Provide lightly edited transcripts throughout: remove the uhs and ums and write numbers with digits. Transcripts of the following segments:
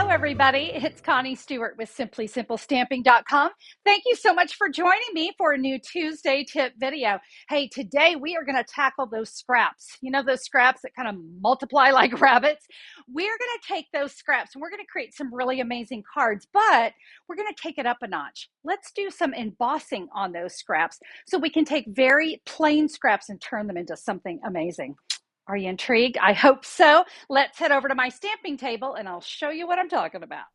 Hello, everybody. It's Connie Stewart with SimplySimpleStamping.com. Thank you so much for joining me for a new Tuesday tip video. Hey, today we are going to tackle those scraps. You know, those scraps that kind of multiply like rabbits. We're going to take those scraps and we're going to create some really amazing cards, but we're going to take it up a notch. Let's do some embossing on those scraps so we can take very plain scraps and turn them into something amazing. Are you intrigued? I hope so. Let's head over to my stamping table and I'll show you what I'm talking about.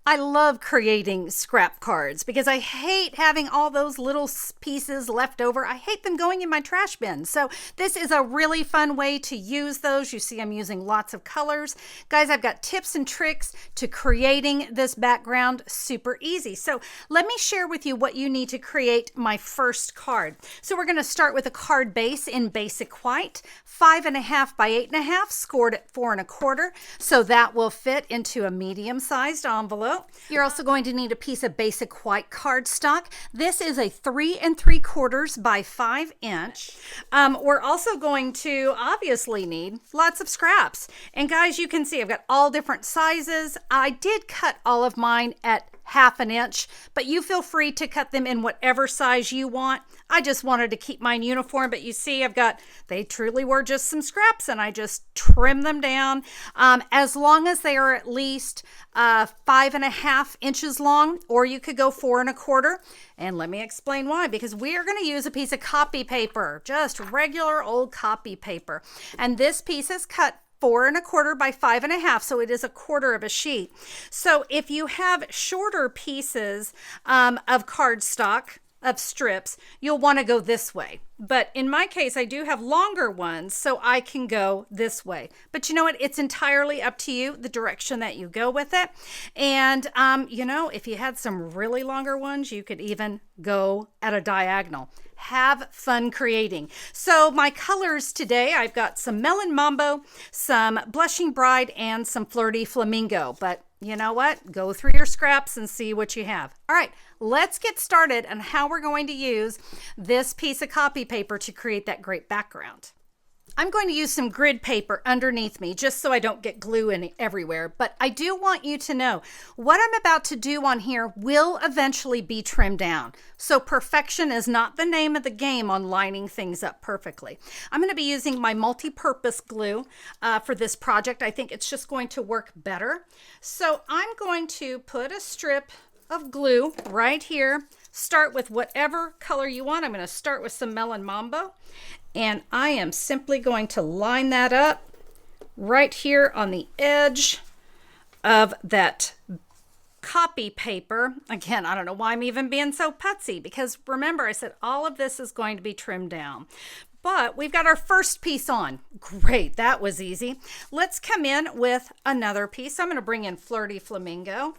I love creating scrap cards because I hate having all those little pieces left over. I hate them going in my trash bin. So this is a really fun way to use those. You see I'm using lots of colors. Guys, I've got tips and tricks to creating this background super easy. So let me share with you what you need to create my first card. So we're going to start with a card base in basic white, 5.5 by 8.5, scored at 4 1/4. So that will fit into a medium-sized envelope. You're also going to need a piece of basic white cardstock. This is a 3 3/4 by 5 inch. We're also going to obviously need lots of scraps. And guys, you can see I've got all different sizes. I did cut all of mine at 1/2 inch, but you feel free to cut them in whatever size you want. I just wanted to keep mine uniform, but you see they truly were just some scraps and I just trim them down. As long as they are at least 5.5 inches long, or you could go 4 1/4. And let me explain why, because we are going to use a piece of copy paper, just regular old copy paper. And this piece is cut 4 1/4 by 5.5, so it is 1/4 of a sheet. So if you have shorter pieces of cardstock, of strips, you'll want to go this way. But in my case, I do have longer ones, so I can go this way. But you know what? It's entirely up to you, the direction that you go with it. And, you know, if you had some really longer ones, you could even go at a diagonal. Have fun creating. So my colors today, I've got some Melon Mambo, some Blushing Bride, and some Flirty Flamingo. But you know what? Go through your scraps and see what you have. All right, let's get started on how we're going to use this piece of copy paper to create that great background. I'm going to use some grid paper underneath me just so I don't get glue in everywhere, but I do want you to know what I'm about to do on here will eventually be trimmed down. So perfection is not the name of the game on lining things up perfectly. I'm going to be using my multi-purpose glue for this project. I think it's just going to work better. So I'm going to put a strip of glue right here. Start with whatever color you want. I'm going to start with some Melon Mambo. And I am simply going to line that up right here on the edge of that copy paper. Again, I don't know why I'm even being so putsy, because remember I said all of this is going to be trimmed down. But we've got our first piece on. Great, that was easy. Let's come in with another piece. I'm going to bring in Flirty Flamingo.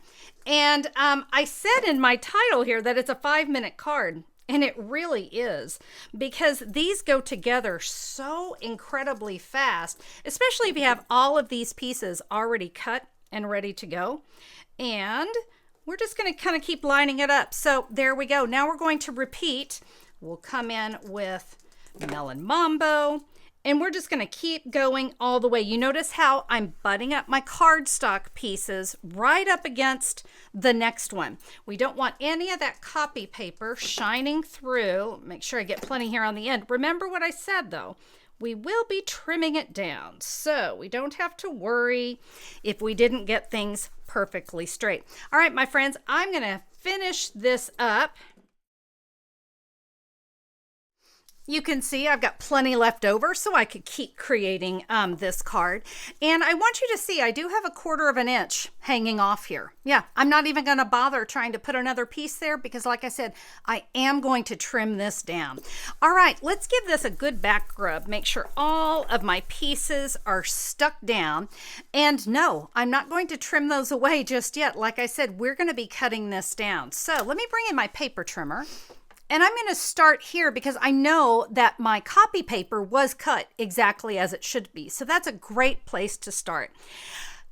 And I said in my title here that it's a 5-minute card. And it really is, because these go together so incredibly fast, especially if you have all of these pieces already cut and ready to go. And we're just going to kind of keep lining it up. So there we go. Now we're going to repeat. We'll come in with Melon Mambo, and we're just going to keep going all the way. You notice how I'm butting up my cardstock pieces right up against the next one. We don't want any of that copy paper shining through. Make sure I get plenty here on the end. Remember what I said though, we will be trimming it down, so we don't have to worry if we didn't get things perfectly straight. All right, my friends, I'm going to finish this up. You can see I've got plenty left over so I could keep creating this card. And I want you to see I do have 1/4 of an inch hanging off here. Yeah, I'm not even going to bother trying to put another piece there because like I said, I am going to trim this down. All right, let's give this a good back rub. Make sure all of my pieces are stuck down. And no, I'm not going to trim those away just yet. Like I said, we're going to be cutting this down. So let me bring in my paper trimmer. And I'm going to start here because I know that my copy paper was cut exactly as it should be. So that's a great place to start.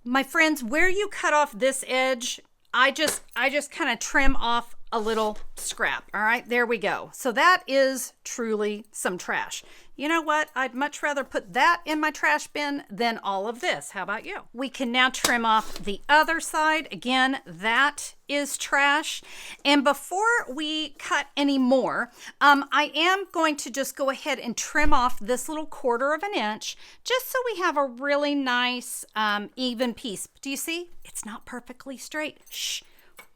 My friends, where you cut off this edge, I just kind of trim off a little scrap. All right, there we go. So that is truly some trash. You know what? I'd much rather put that in my trash bin than all of this. How about you? We can now trim off the other side. Again, that is trash. And before we cut any more, I am going to just go ahead and trim off this little 1/4 of an inch, just so we have a really nice even piece. Do you see? It's not perfectly straight. Shh.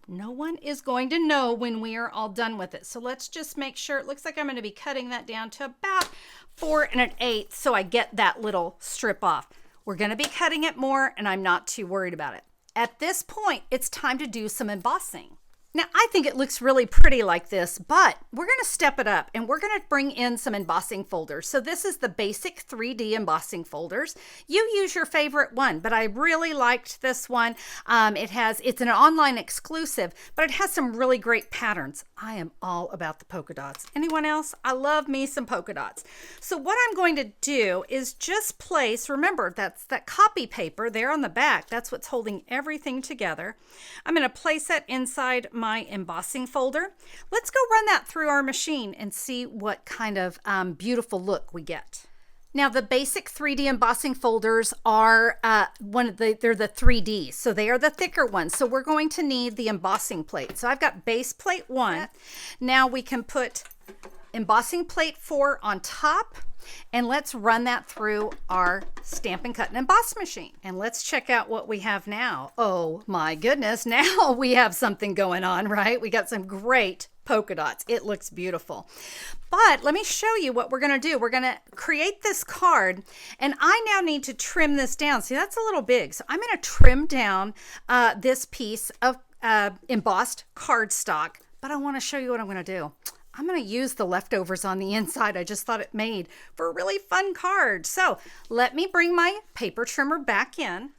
No one is going to know when we are all done with it. So let's just make sure. It looks like I'm going to be cutting that down to about 4 1/8 so I get that little strip off. We're going to be cutting it more, and I'm not too worried about it. At this point, it's time to do some embossing. Now, I think it looks really pretty like this, but we're going to step it up and we're going to bring in some embossing folders. So this is the basic 3D embossing folders. You use your favorite one, but I really liked this one. It's an online exclusive, but it has some really great patterns. I am all about the polka dots. Anyone else? I love me some polka dots. So what I'm going to do is just place, remember that's that copy paper there on the back. That's what's holding everything together. I'm going to place that inside my embossing folder. Let's go run that through our machine and see what kind of beautiful look we get. Now the basic 3D embossing folders are they're the 3D, so they are the thicker ones. So we're going to need the embossing plate. So I've got base plate 1. Now we can put embossing plate 4 on top, and let's run that through our Stampin' Cut and Emboss machine. And let's check out what we have now. Oh my goodness, now we have something going on, right? We got some great polka dots. It looks beautiful. But let me show you what we're going to do. We're going to create this card, and I now need to trim this down. See, that's a little big. So I'm going to trim down this piece of embossed cardstock, but I want to show you what I'm going to do. I'm going to use the leftovers on the inside. I just thought it made for a really fun card. So let me bring my paper trimmer back in.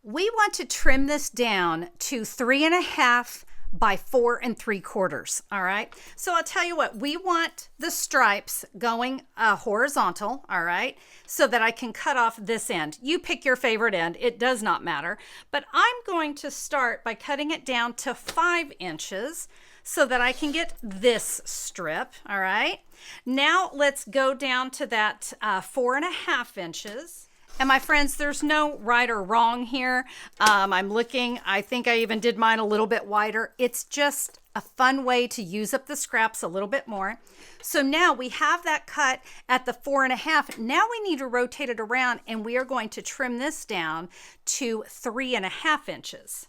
We want to trim this down to 3.5 by 4 3/4. All right. So I'll tell you what, we want the stripes going horizontal. All right. So that I can cut off this end. You pick your favorite end. It does not matter. But I'm going to start by cutting it down to 5 inches. So that I can get this strip, all right? Now let's go down to that 4.5 inches. And my friends, there's no right or wrong here. I'm looking, I think I even did mine a little bit wider. It's just a fun way to use up the scraps a little bit more. So now we have that cut at the 4.5. Now we need to rotate it around, and we are going to trim this down to 3.5 inches.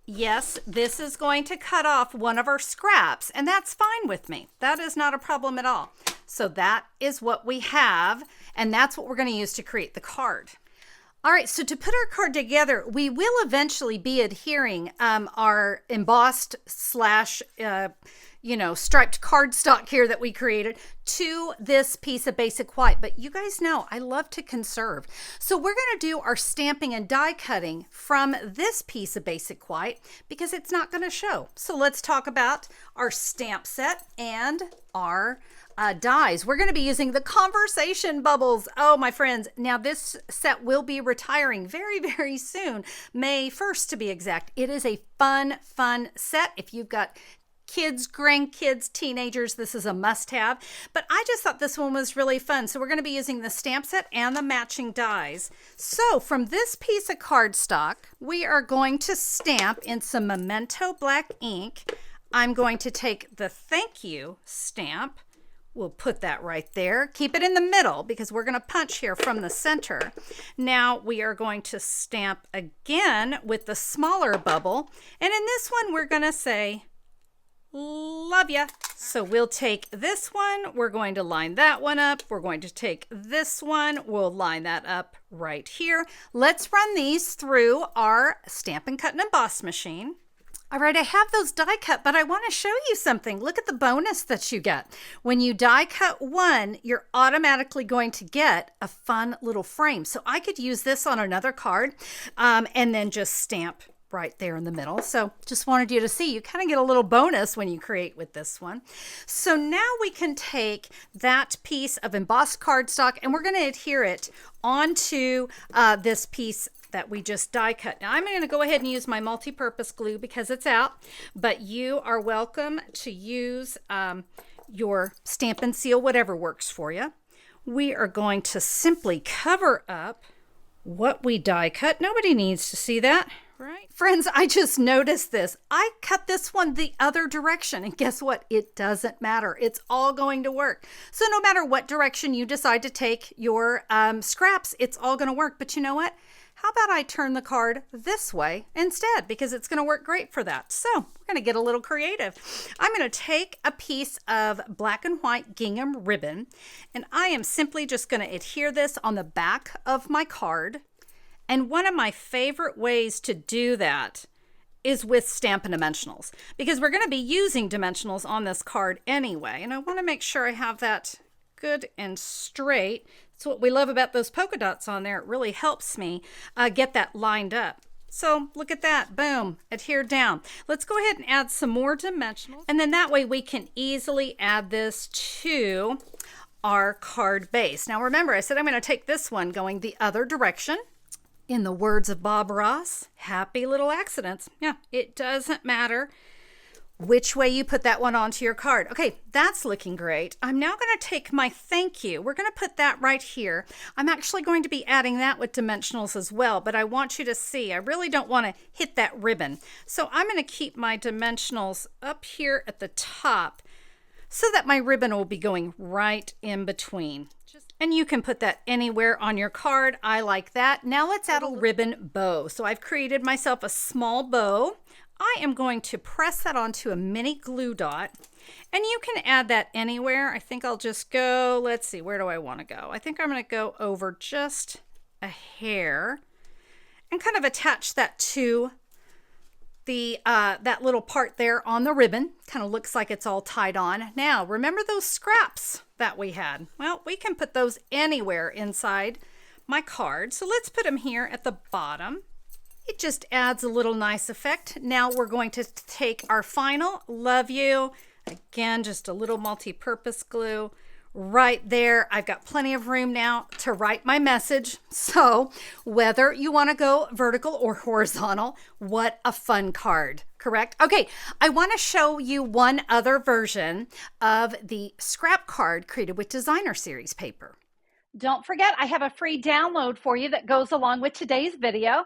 Yes, this is going to cut off one of our scraps, and that's fine with me. That is not a problem at all. So that is what we have, and that's what we're going to use to create the card. All right, so to put our card together, we will eventually be adhering our embossed slash striped cardstock here that we created to this piece of basic white. But you guys know I love to conserve. So we're going to do our stamping and die cutting from this piece of basic white because it's not going to show. So let's talk about our stamp set and our dies. We're going to be using the conversation bubbles. Oh, my friends. Now this set will be retiring very, very soon. May 1st to be exact. It is a fun set. If you've got kids, grandkids, teenagers, this is a must-have. But I just thought this one was really fun. So we're going to be using the stamp set and the matching dies. So from this piece of cardstock, we are going to stamp in some Memento black ink. I'm going to take the thank you stamp. We'll put that right there. Keep it in the middle because we're going to punch here from the center. Now we are going to stamp again with the smaller bubble. And in this one, we're going to say, love ya. So we'll take this one. We're going to line that one up. We're going to take this one. We'll line that up right here. Let's run these through our Stampin' Cut and Emboss machine. All right, I have those die cut, but I want to show you something. Look at the bonus that you get. When you die cut one, you're automatically going to get a fun little frame. So I could use this on another card and then just stamp right there in the middle. So just wanted you to see, you kind of get a little bonus when you create with this one. So now we can take that piece of embossed cardstock and we're going to adhere it onto this piece that we just die cut. Now I'm going to go ahead and use my multi-purpose glue because it's out, but you are welcome to use your Stampin' Seal, whatever works for you. We are going to simply cover up what we die cut. Nobody needs to see that, right? Friends, I just noticed this. I cut this one the other direction, and guess what? It doesn't matter. It's all going to work. So no matter what direction you decide to take your scraps, it's all going to work. But you know what? How about I turn the card this way instead, because it's going to work great for that. So we're going to get a little creative. I'm going to take a piece of black and white gingham ribbon, and I am simply just going to adhere this on the back of my card. And one of my favorite ways to do that is with Stampin' Dimensionals, because we're going to be using dimensionals on this card anyway. And I want to make sure I have that good and straight. That's what we love about those polka dots on there. It really helps me get that lined up. So look at that, boom, adhered down. Let's go ahead and add some more dimensionals. And then that way we can easily add this to our card base. Now remember, I said I'm going to take this one going the other direction. In the words of Bob Ross, happy little accidents. Yeah, it doesn't matter which way you put that one onto your card. Okay, that's looking great. I'm now going to take my thank you. We're going to put that right here. I'm actually going to be adding that with dimensionals as well, but I want you to see, I really don't want to hit that ribbon. So I'm going to keep my dimensionals up here at the top so that my ribbon will be going right in between. And you can put that anywhere on your card. I like that. Now let's add a ribbon bow. So I've created myself a small bow. I am going to press that onto a mini glue dot, and you can add that anywhere. I think I'll just go, let's see, where do I want to go? I think I'm going to go over just a hair and kind of attach that to the that little part there on the ribbon. Kind of looks like it's all tied on. Now, remember those scraps that we had? Well, we can put those anywhere inside my card. So let's put them here at the bottom. It just adds a little nice effect. Now we're going to take our final love you. Again, just a little multi-purpose glue right there. I've got plenty of room now to write my message. So whether you want to go vertical or horizontal, what a fun card, correct? Okay, I want to show you one other version of the scrap card created with designer series paper. Don't forget, I have a free download for you that goes along with today's video.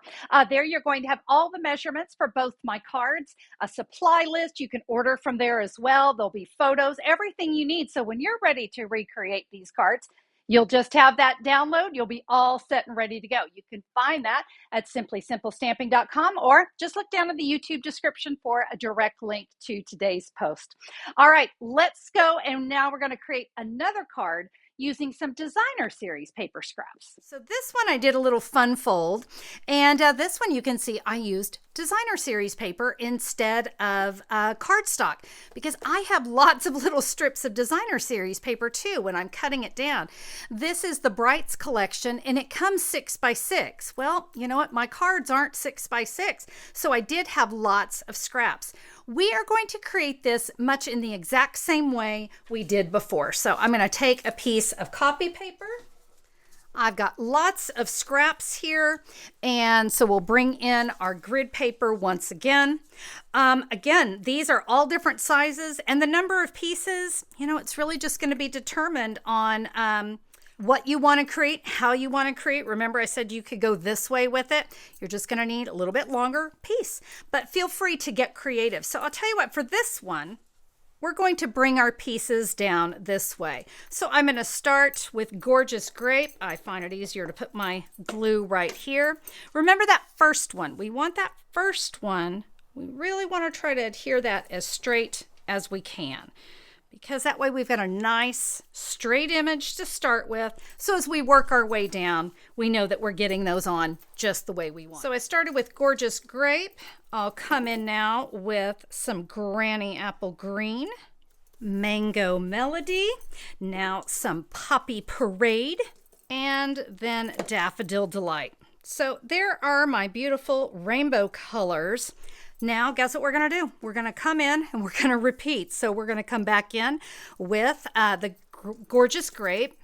There you're going to have all the measurements for both my cards, a supply list. You can order from there as well. There'll be photos, everything you need. So when you're ready to recreate these cards, you'll just have that download. You'll be all set and ready to go. You can find that at simplysimplestamping.com, or just look down in the YouTube description for a direct link to today's post. All right, let's go. And now we're going to create another card using some designer series paper scraps. So this one I did a little fun fold, and this one you can see I used designer series paper instead of cardstock, because I have lots of little strips of designer series paper too when I'm cutting it down. This is the Brights collection, and it comes 6 by 6. Well, you know what? My cards aren't 6 by 6, so I did have lots of scraps. We are going to create this much in the exact same way we did before. So I'm going to take a piece of copy paper. I've got lots of scraps here, and so we'll bring in our grid paper once again. Again, these are all different sizes, and the number of pieces, you know, it's really just going to be determined on what you want to create, how you want to create. Remember, I said you could go this way with it. You're just going to need a little bit longer piece, but feel free to get creative. So I'll tell you what, for this one, we're going to bring our pieces down this way. So I'm going to start with Gorgeous Grape. I find it easier to put my glue right here. Remember that first one. We want that first one. We really want to try to adhere that as straight as we can, because that way we've got a nice straight image to start with. So as we work our way down, we know that we're getting those on just the way we want. So I started with Gorgeous Grape. I'll come in now with some Granny Apple Green, Mango Melody, now some Poppy Parade, and then Daffodil Delight. So there are my beautiful rainbow colors. Now, guess what we're going to do? We're going to come in and we're going to repeat. So we're going to come back in with the Gorgeous Grape.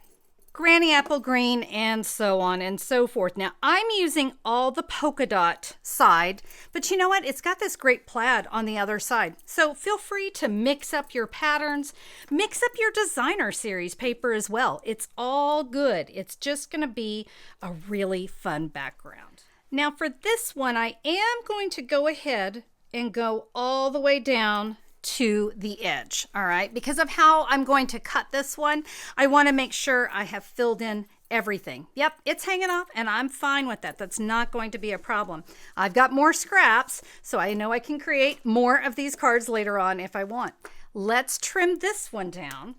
Granny apple green, and so on and so forth. Now I'm using all the polka dot side, but you know what? It's got this great plaid on the other side. So feel free to mix up your patterns, mix up your designer series paper as well. It's all good. It's just going to be a really fun background. Now for this one, I am going to go ahead and go all the way down to the edge, all right? Because of how I'm going to cut this one, I want to make sure I have filled in everything. Yep, it's hanging off and I'm fine with that. That's not going to be a problem. I've got more scraps, so I know I can create more of these cards later on if I want. Let's trim this one down.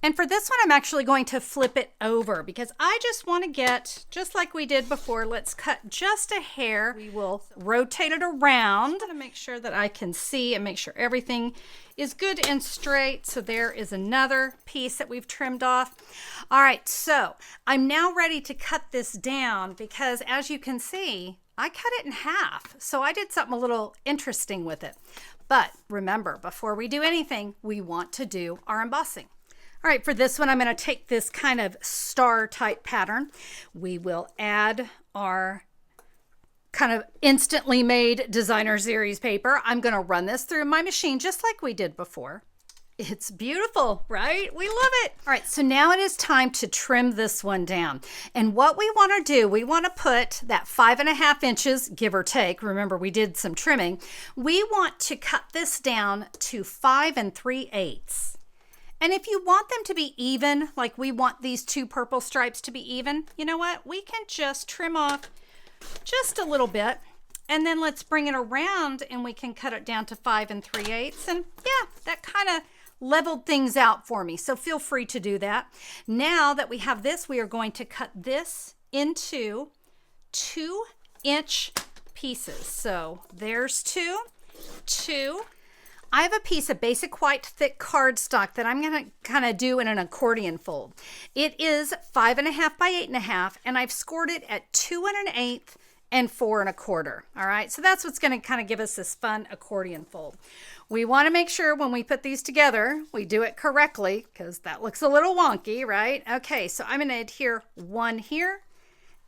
And for this one, I'm actually going to flip it over because I just want to get, just like we did before, let's cut just a hair. We will rotate it around to make sure that I can see and make sure everything is good and straight. So there is another piece that we've trimmed off. All right, so I'm now ready to cut this down because as you can see, I cut it in half. So I did something a little interesting with it. But remember, before we do anything, we want to do our embossing. All right, for this one, I'm going to take this kind of star type pattern. We will add our kind of instantly made designer series paper. I'm going to run this through my machine just like we did before. It's beautiful, right? We love it. All right, so now it is time to trim this one down. And what we want to do, we want to put that 5.5 inches, give or take. Remember, we did some trimming. We want to cut this down to 5 3/8. And if you want them to be even, like we want these two purple stripes to be even, you know what? We can just trim off just a little bit and then let's bring it around and we can cut it down to 5 3/8. And yeah, that kind of leveled things out for me. So feel free to do that. Now that we have this, we are going to cut this into 2-inch pieces. So there's two. I have a piece of basic white thick cardstock that I'm going to kind of do in an accordion fold. It is 5.5 by 8.5, and I've scored it at 2 1/8 and 4 1/4. All right, so that's what's going to kind of give us this fun accordion fold. We want to make sure when we put these together, we do it correctly because that looks a little wonky, right? Okay, so I'm going to adhere one here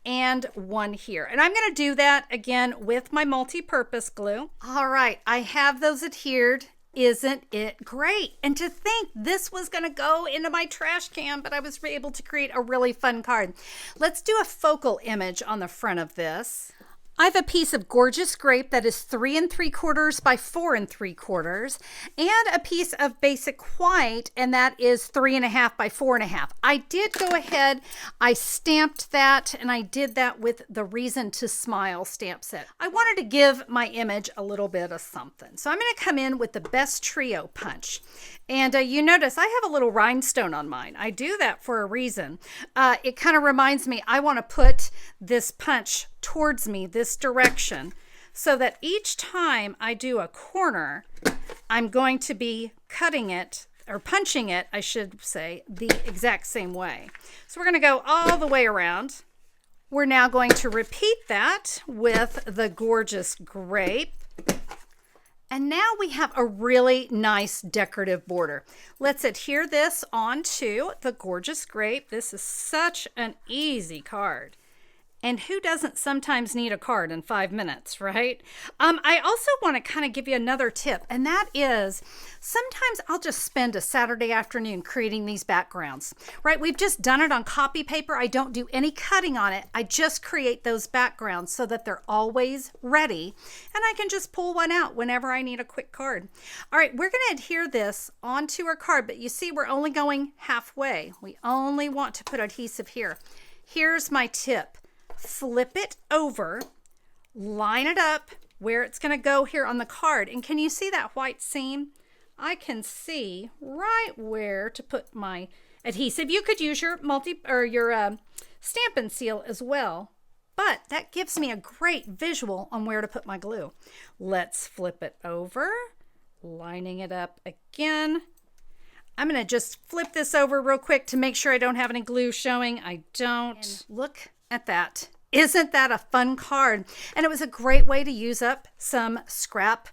and one here. And I'm going to do that again with my multi-purpose glue. All right, I have those adhered. Isn't it great? And to think this was going to go into my trash can, but I was able to create a really fun card. Let's do a focal image on the front of this. I have a piece of gorgeous grape that is 3 3/4 by 4 3/4, and a piece of basic white, and that is 3.5 by 4.5. I did go ahead, I stamped that, and I did that with the Reason to Smile stamp set. I wanted to give my image a little bit of something. So I'm going to come in with the Best Trio punch. And you notice I have a little rhinestone on mine. I do that for a reason. It kind of reminds me I want to put this punch towards me this direction so that each time I do a corner, I'm going to be cutting it or punching it, I should say, the exact same way. So we're going to go all the way around. We're now going to repeat that with the gorgeous grape. And now we have a really nice decorative border. Let's adhere this onto the gorgeous grape. This is such an easy card. And who doesn't sometimes need a card in 5 minutes, right? I also want to kind of give you another tip, and that is sometimes I'll just spend a Saturday afternoon creating these backgrounds, right? We've just done it on copy paper. I don't do any cutting on it. I just create those backgrounds so that they're always ready, and I can just pull one out whenever I need a quick card. All right, we're going to adhere this onto our card, but you see we're only going halfway. We only want to put adhesive here. Here's my tip. Flip it over, line it up where it's going to go here on the card. And can you see that white seam? I can see right where to put my adhesive. You could use your stamp and seal as well, but that gives me a great visual on where to put my glue. Let's flip it over, lining it up again. I'm going to just flip this over real quick to make sure I don't have any glue showing. I don't. And look at that. Isn't that a fun card? And it was a great way to use up some scrap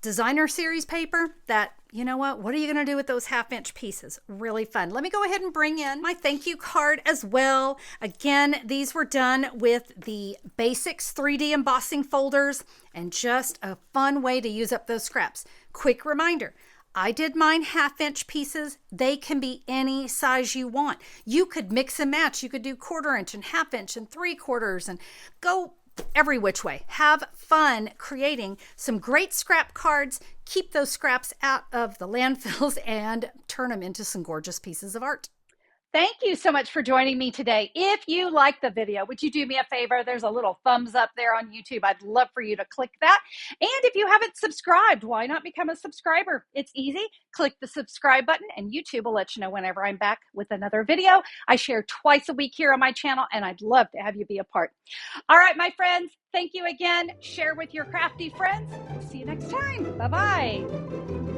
designer series paper that you know what are you going to do with those 1/2 inch pieces? Really fun. Let me go ahead and bring in my thank you card as well. Again, these were done with the Basics 3D embossing folders, and just a fun way to use up those scraps. Quick reminder, I did mine 1/2 inch pieces. They can be any size you want. You could mix and match. You could do 1/4 inch and 1/2 inch and 3/4 and go every which way. Have fun creating some great scrap cards. Keep those scraps out of the landfills and turn them into some gorgeous pieces of art. Thank you so much for joining me today. If you like the video, would you do me a favor? There's a little thumbs up there on YouTube. I'd love for you to click that. And if you haven't subscribed, why not become a subscriber? It's easy. Click the subscribe button and YouTube will let you know whenever I'm back with another video. I share twice a week here on my channel, and I'd love to have you be a part. All right, my friends, thank you again. Share with your crafty friends. See you next time. Bye-bye.